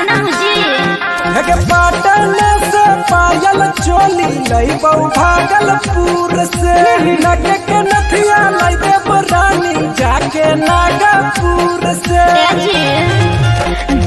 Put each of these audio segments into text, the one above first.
जी पाटन से पायल चोली लई भागलपुर से लगे के नथिया लई देव रानी जाके नागपुर से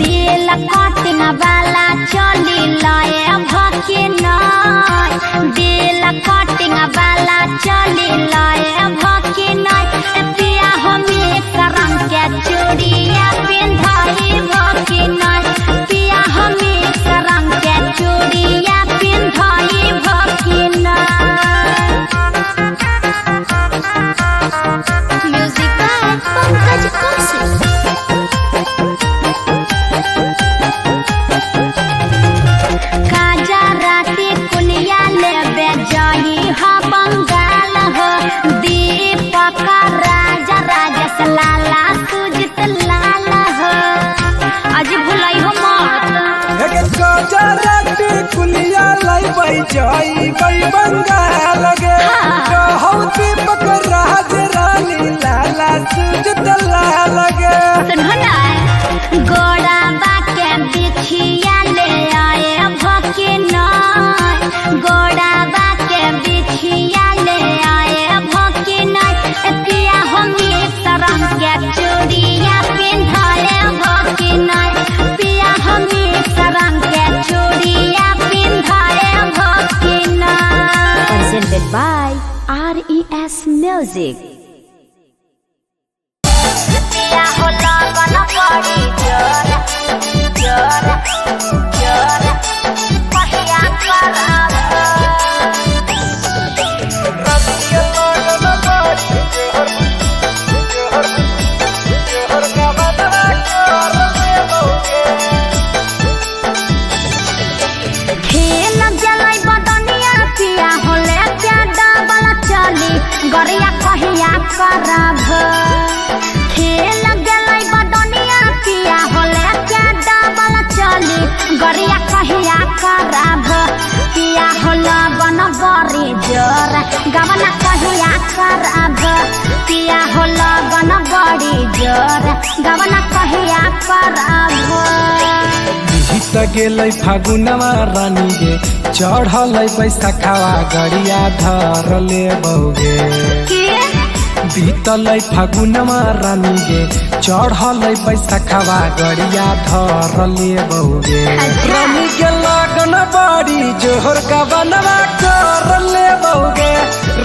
दिल कटिंग वाला चोली लए भके नाय दिल कटिंग वाला चोली लए भके नाय पिया हमें करम के चूड़िया पिंधाई भके नाय पिया हमें करम के चूड़िया पिंधाई भके नाय। Music by Pankaj Kaushik. लाला सुजित लाला हो आज भुलाई हो मत कुलिया लाई जाई बंगाल गे दीपक राज रानी लाला सुजित लाला गे गोड़ा बाके बिछिया ले आए भके नाय गोड़ा बाके बिछिया ले आए भके नाय पिया हमें तरम के चूड़िया पिंधाए भके नाय पिया हमें तरम के चूड़िया पिंधाए भके नाय। Presented by RES Music। पिया हो लगन बड़ी जोर जोर जोर पहिया करब खेल जलाई बदनिया पिया होले क्या डबल चली गरिया कहिया करब खेल जलाई बदनिया पिया होले क्या डबल चली गरिया कहिया करब पिया होला बन बड़ी जोर गवना कहिया करब पिया होला बन बड़ी जोर गवना कहिया करब। गेलै फागुनवा रानी गे चढ़ल बैसाखावा गड़िया धर ले बौगे बीतल फागुनवा रानी गे चढ़ल बैसाखावा गड़िया धर ले बौगे रानी के लगन बड़ी जोहर का बनवा कर ले बौगे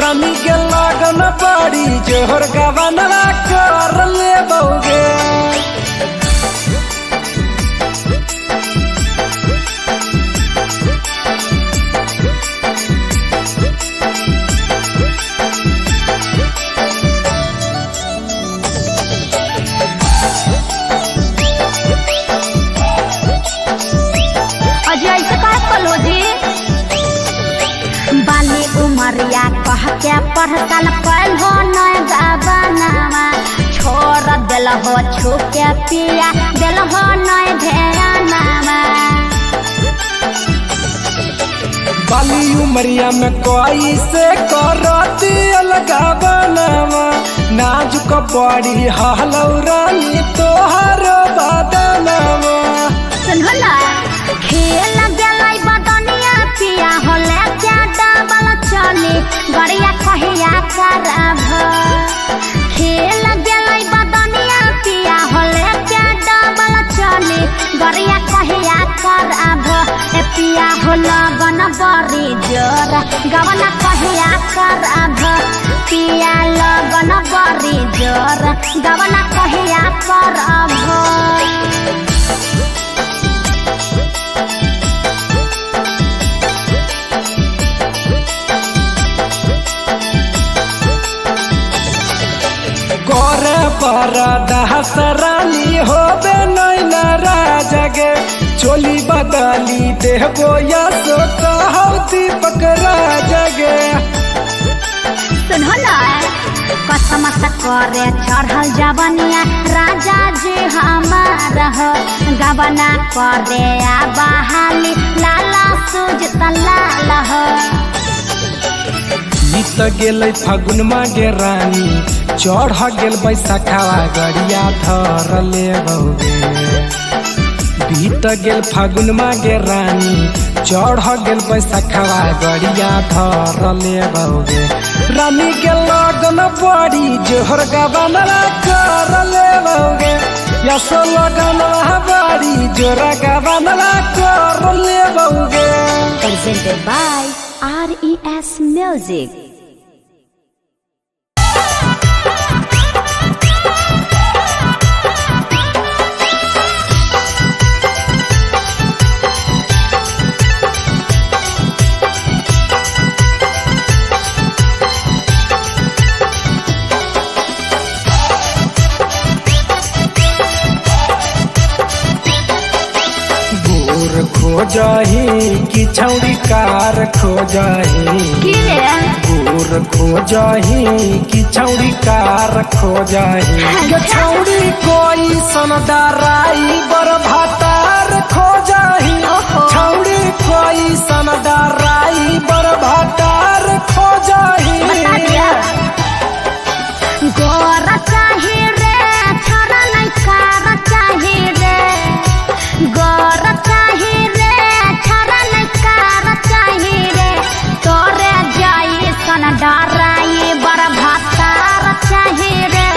रानी के लगन बड़ी जोहर का बनवा कर ले बौगे। बाली उमरिया कह के पढ़तल पल हो नय गावनावा छोड़ दिल हो छुके पिया दिल हो नय ध्यानावा बाली उमरिया में कोई से करती अलगावनावा नाजुक बड़ी हलौरानी तोहर बदनावा सुनला खेल गलाई बदनिया पिया होले क्या डबल चली गरिया कहिया करब खेल गलाई बदनिया पिया होले क्या डबल चली गरिया कहिया करब पिया होला गन बड़ी जोर गवना कहिया करब पिया लगन बड़ी जोर गवना कहिया करब। गोरे पर दहसरानी होबे नैना राजगे चोली बदली देहबो या सो कहौ दीपक राजगे सुनला कसम से करे चढ़ल जवनिया राजा जी हमार हो गवना करे आ बहाली लाला सुजित लाल हो बीत गेलै फागुन मागे रानी चढ़ गेल बैसाखावा गड़िया धर ले बौगे बीत गेल फागुन मागे रानी चढ़ गेल बैसखवा गड़िया धर ले बउगे रानी के लगन बड़ी जोहर गबनवा कर ले बउगे यसो लगन बड़ी जोर गबनवा कर ले बउगे। Presented by RES Music. खोजही कि छौड़ी कार खोजही गोर खोजही कि छौड़ी कार खोजही छौड़ी कोई सनदाराई बर भातार खोजही छौड़ी कोई सनदाराई बर भातार खोजही। गोर चाही रे छोरा नहीं कार चाही रे गोर चाही रे छोरा नहीं कार चाही रे तोरे जाई सन डराई बर भातार चाही रे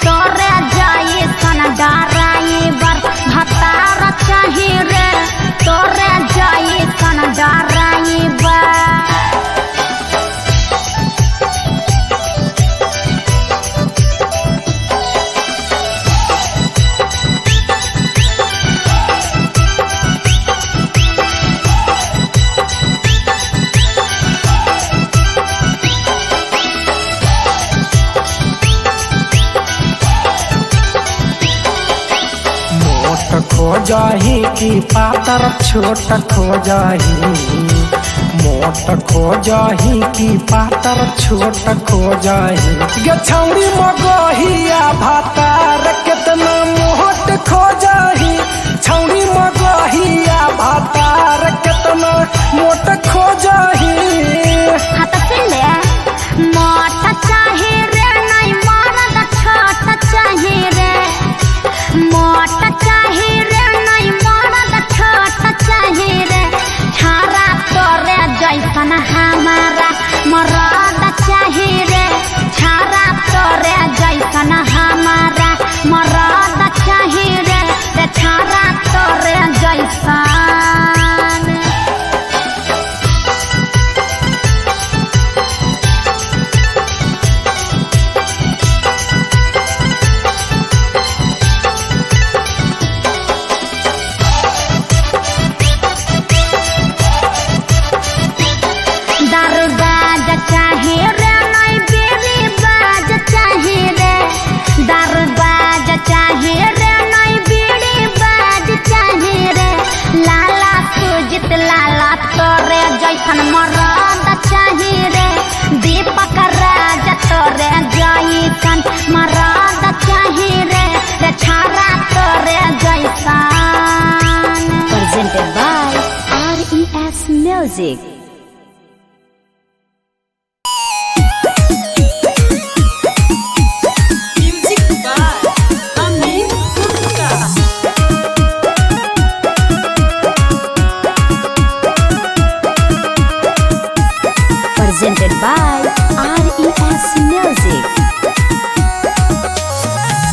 तोरे जाई सन डराई बर भातार चाही रे तोरे जाई सन डराई बर। खोजही कि पातर छोट खोजही मोट खोजही कि पातर छोट खोजही गे छौड़ी मगहिया भातार केतना मोट खोजही छौड़ी मगहिया भातार केतना मोट खोजही। हाँ तो सुन ले मोट चाही रे नहीं मरद छोट चाही रे मोट चाही रे नहीं मरद छोट चाही रे छारा तोरे जैसन हमारा मरद चाही रे छारा तोरे जैसन हमारा मरद चाही रे छारा तोरे जैसन। मरद चाही रे दीपक राज तोरे जैसन मरद चाही रे छारा तोरे जैसन। Presented by RES Music. Presented by RES Music.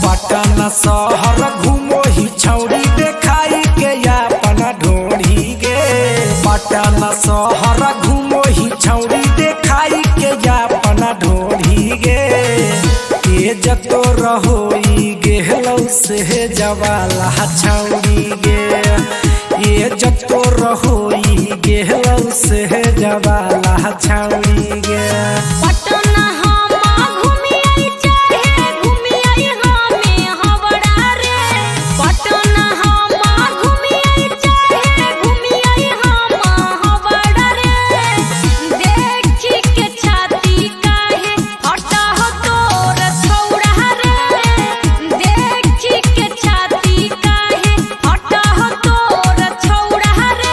Patna शहर घूमो ही छौड़ी देखाई के अपना ढोड़ी गे पटना शहर घूमो ही छौड़ी देखाई के अपना ढोड़ी गे तेज तो रहोई गेहलौ से जवाला छौड़ी गे ये जब तो रहोई गेहलौ से जवाला छौड़ी गे। पटना हम घूमी आई चाहे घूमी आई हमें हवड़ा रे पटना हम घूमी आई चाहे घूमी आई हम हवड़ा रे देखी के छाती काहे हटा हो तोर छौड़ा रे देखी के छाती काहे हटा हो तोर छौड़ा रे।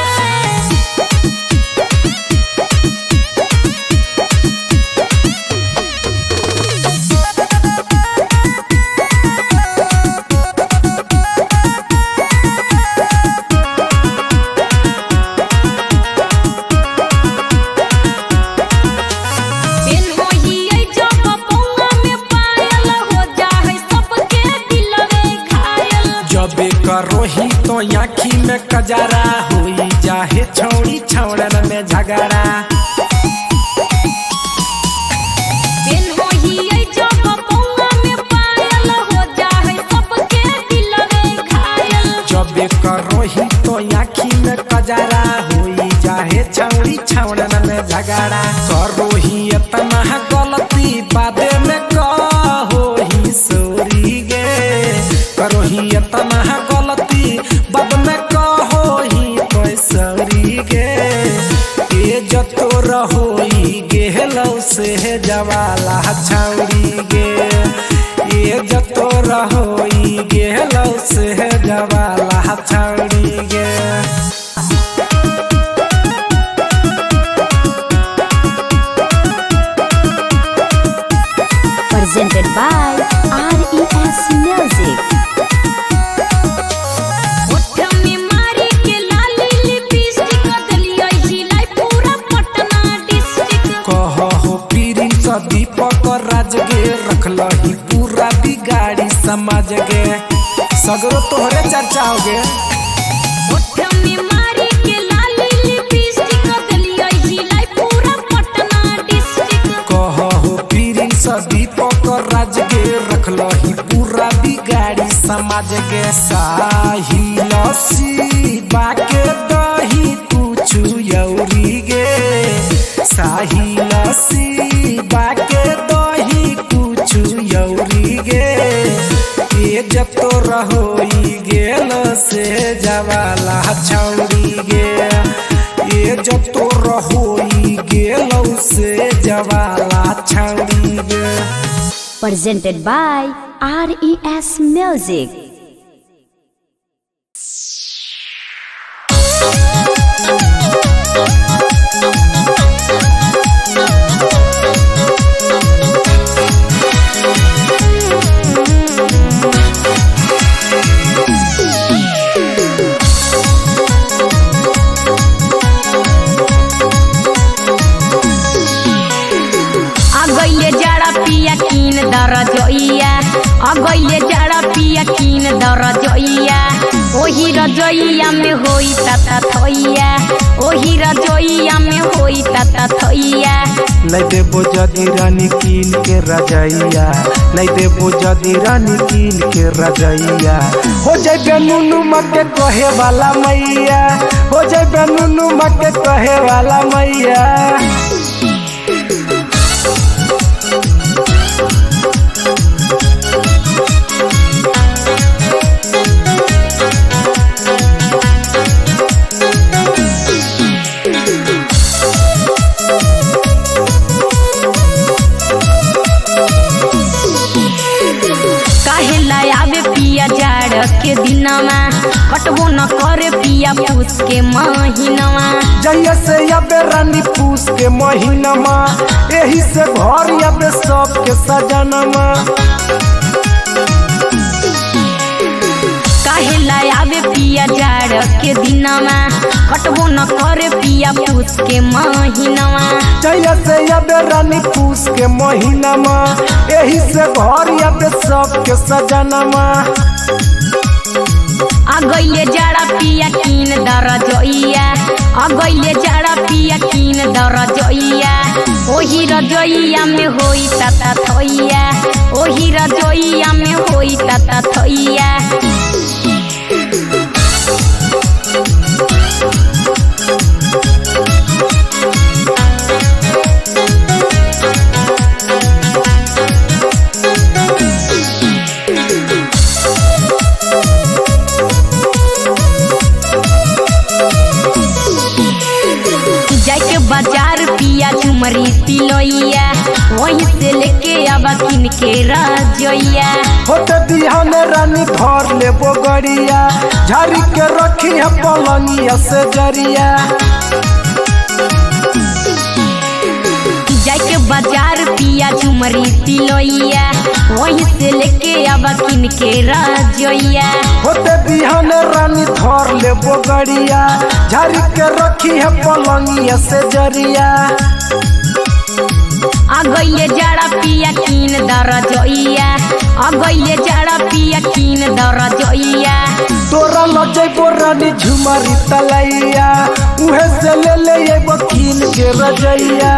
में कजरा हुई जाहे छौड़ी छौड़न में झगड़ा जब करोही तो आँखी में कजरा हुई जाहे छौड़ी छौड़न में झगड़ा करोही इतना गलती बादे में कहोही सोरी गे करोही इतना गलती बाद में कहोही तो सोरी गे ये जतो रहोई गेहलौ से जवाला छौड़ी गे ये जतो रहोई गेहलौ से जवाला छौड़ी गे Presented by RES Music. दीपक राज गे रखलही पूरा बिगाड़ी समाज गे सगरो तोहरे चर्चा हो गे कहो प्रिंस दीपक राज गे रखलही पूरा बिगाड़ी समाज गे साहिल शिवा के दही कुछु यौरी गे साहिल शिवा के दही कुछु यौरी गे ये जतो रहोई गेल से जवाला छौड़ी गे ये जतो रहोई गेल से जवाला छौड़ी गे Presented by RES Music. अगैले जाड़ा पिया कीन दर जोइया ओही रजोइया में होई ताता थोइया ओही रजोइया में होई ताता थोइया लै देबो जदी रानी कीन के रजैया लै देबो जदी रानी कीन के रजैया हो जाए नुनु मके कहे वाला मैया हो जाए नुनु मके कहे वाला मैया के दिनमा कटबो न करे पिया पूस के महीनमा जइया से आबे रानी पूस के महीनमा एही से घर आबे सब के सजनमा काहे लायाबे पिया जाड़ के दिनमा कटबो न करे पिया पूस के महीनमा जइया से आबे रानी पूस के महीनमा एही से घर आबे सब के सजनमा अगैले जाड़ा पिया कीन दर जोइया अगैले जाड़ा पिया कीन दर जोइया ओही रजोइया में होई ताता थोइया ओही रजोइया में होई ताता थोइया बाजार पिया झुमरी तिलोइया वहीं से लेके आवा किन के रजोइया होते बिहान रानी धर ले बोगड़िया झाड़ी के रखी है पलंगिया से जरिया जाके बाजार पिया झुमरी तिलोइया वहीं से लेके आवा किन के रजोइया होते बिहान रानी धर ले बोगड़िया झाड़ी के रखी है पलंगिया से जरिया अगैले जाड़ा पिया कीन दर जोइया अगैले जाड़ा पिया कीन दर जोइया तोरा जइबो रानी झुमरी तलैया उहे से ले एगो कीन के रजैया।